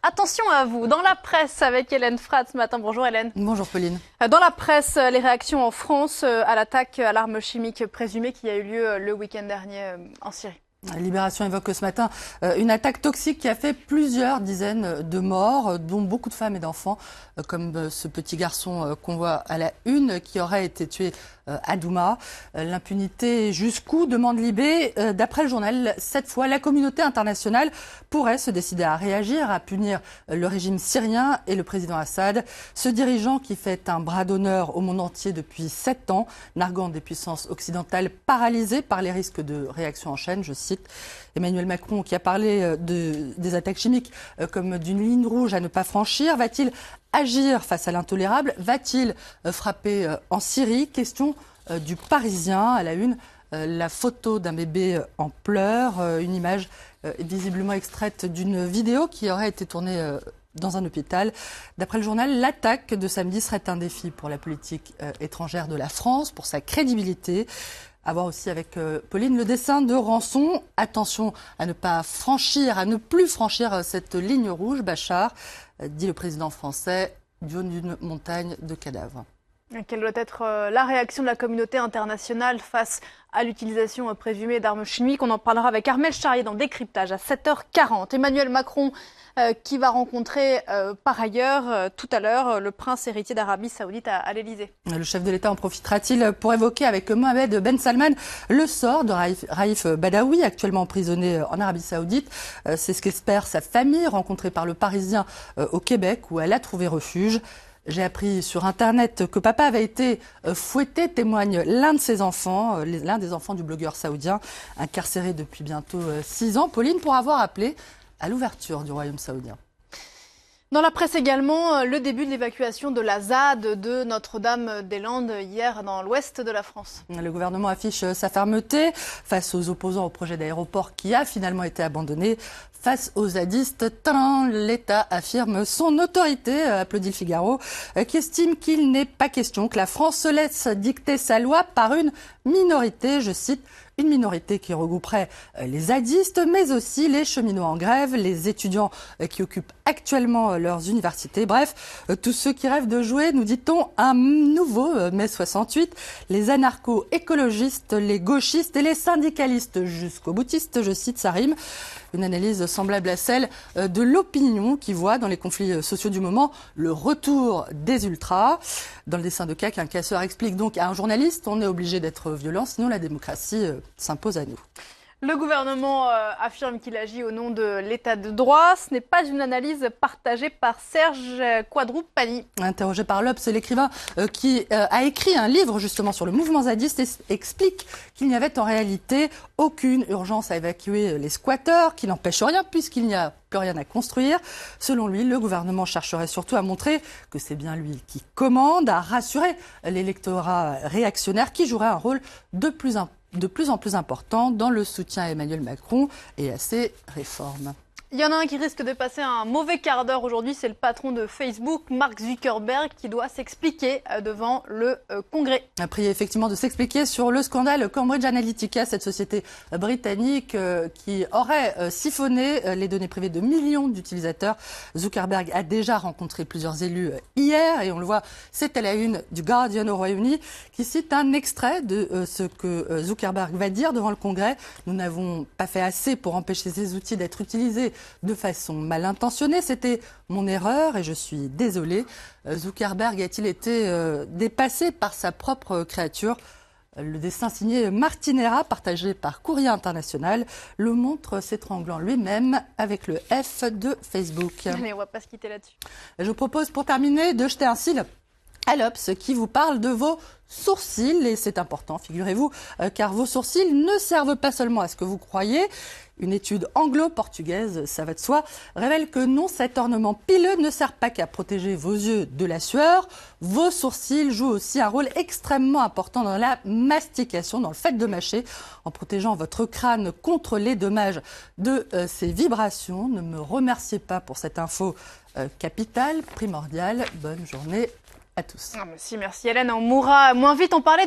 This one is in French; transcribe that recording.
Attention à vous, dans la presse avec Hélène Frat ce matin. Bonjour Hélène. Bonjour Pauline. Dans la presse, les réactions en France à l'attaque à l'arme chimique présumée qui a eu lieu le week-end dernier en Syrie. Libération évoque ce matin une attaque toxique qui a fait plusieurs dizaines de morts, dont beaucoup de femmes et d'enfants, comme ce petit garçon qu'on voit à la une qui aurait été tué à Douma. L'impunité jusqu'où, demande Libé. D'après le journal, cette fois, la communauté internationale pourrait se décider à réagir, à punir le régime syrien et le président Assad. Ce dirigeant qui fait un bras d'honneur au monde entier depuis 7 ans, narguant des puissances occidentales paralysées par les risques de réaction en chaîne, je cite. Emmanuel Macron qui a parlé des attaques chimiques comme d'une ligne rouge à ne pas franchir. Va-t-il agir face à l'intolérable? Va-t-il frapper en Syrie? Question du Parisien à la une. La photo d'un bébé en pleurs, une image visiblement extraite d'une vidéo qui aurait été tournée dans un hôpital. D'après le journal, l'attaque de samedi serait un défi pour la politique étrangère de la France, pour sa crédibilité. À voir aussi avec Pauline le dessin de Rançon. Attention à ne pas franchir, à ne plus franchir cette ligne rouge, Bachar, dit le président français, du haut d'une montagne de cadavres. Quelle doit être la réaction de la communauté internationale face à l'utilisation présumée d'armes chimiques? On en parlera avec Armel Charrier dans Décryptage à 7h40. Emmanuel Macron qui va rencontrer par ailleurs tout à l'heure le prince héritier d'Arabie Saoudite à l'Elysée. Le chef de l'État en profitera-t-il pour évoquer avec Mohamed Ben Salman le sort de Raif Badawi, actuellement emprisonné en Arabie Saoudite? C'est ce qu'espère sa famille, rencontrée par le Parisien au Québec, où elle a trouvé refuge. J'ai appris sur Internet que papa avait été fouetté, témoigne l'un de ses enfants, l'un des enfants du blogueur saoudien, incarcéré depuis bientôt 6 ans. Pauline, pour avoir appelé à l'ouverture du royaume saoudien. Dans la presse également, le début de l'évacuation de la ZAD de Notre-Dame-des-Landes hier dans l'ouest de la France. Le gouvernement affiche sa fermeté face aux opposants au projet d'aéroport qui a finalement été abandonné. Face aux zadistes, l'État affirme son autorité, applaudit le Figaro, qui estime qu'il n'est pas question que la France se laisse dicter sa loi par une minorité, je cite, une minorité qui regrouperait les zadistes, mais aussi les cheminots en grève, les étudiants qui occupent actuellement leurs universités. Bref, tous ceux qui rêvent de jouer, nous dit-on, un nouveau mai 68. Les anarcho-écologistes, les gauchistes et les syndicalistes jusqu'aux boutistes, je cite, ça rime. Une analyse semblable à celle de l'opinion qui voit dans les conflits sociaux du moment le retour des ultras. Dans le dessin de CAC, un casseur explique donc à un journaliste: on est obligé d'être violent, sinon la démocratie s'impose à nous. Le gouvernement affirme qu'il agit au nom de l'état de droit. Ce n'est pas une analyse partagée par Serge Quadroupani. Interrogé par l'Obs, l'écrivain qui a écrit un livre justement sur le mouvement zadiste explique qu'il n'y avait en réalité aucune urgence à évacuer les squatteurs, qui n'empêche rien puisqu'il n'y a plus rien à construire. Selon lui, le gouvernement chercherait surtout à montrer que c'est bien lui qui commande, à rassurer l'électorat réactionnaire qui jouerait un rôle de plus en plus important dans le soutien à Emmanuel Macron et à ses réformes. Il y en a un qui risque de passer un mauvais quart d'heure aujourd'hui, c'est le patron de Facebook, Mark Zuckerberg, qui doit s'expliquer devant le Congrès. A prié effectivement de s'expliquer sur le scandale Cambridge Analytica, cette société britannique qui aurait siphonné les données privées de millions d'utilisateurs. Zuckerberg a déjà rencontré plusieurs élus hier et on le voit, c'est à la une du Guardian au Royaume-Uni qui cite un extrait de ce que Zuckerberg va dire devant le Congrès. Nous n'avons pas fait assez pour empêcher ces outils d'être utilisés de façon mal intentionnée. C'était mon erreur et je suis désolé. Zuckerberg a-t-il été dépassé par sa propre créature? Le dessin signé Martinera, partagé par Courrier International, le montre s'étranglant lui-même avec le F de Facebook. Allez, on va pas se quitter là-dessus. Je vous propose pour terminer de jeter un cil à l'Obs qui vous parle de vos sourcils. Et c'est important, figurez-vous, car vos sourcils ne servent pas seulement à ce que vous croyez. Une étude anglo-portugaise, ça va de soi, révèle que non, cet ornement pileux ne sert pas qu'à protéger vos yeux de la sueur. Vos sourcils jouent aussi un rôle extrêmement important dans la mastication, dans le fait de mâcher, en protégeant votre crâne contre les dommages de ces vibrations. Ne me remerciez pas pour cette info capitale, primordiale. Bonne journée à tous. Merci Hélène, on mourra moins vite, on parlait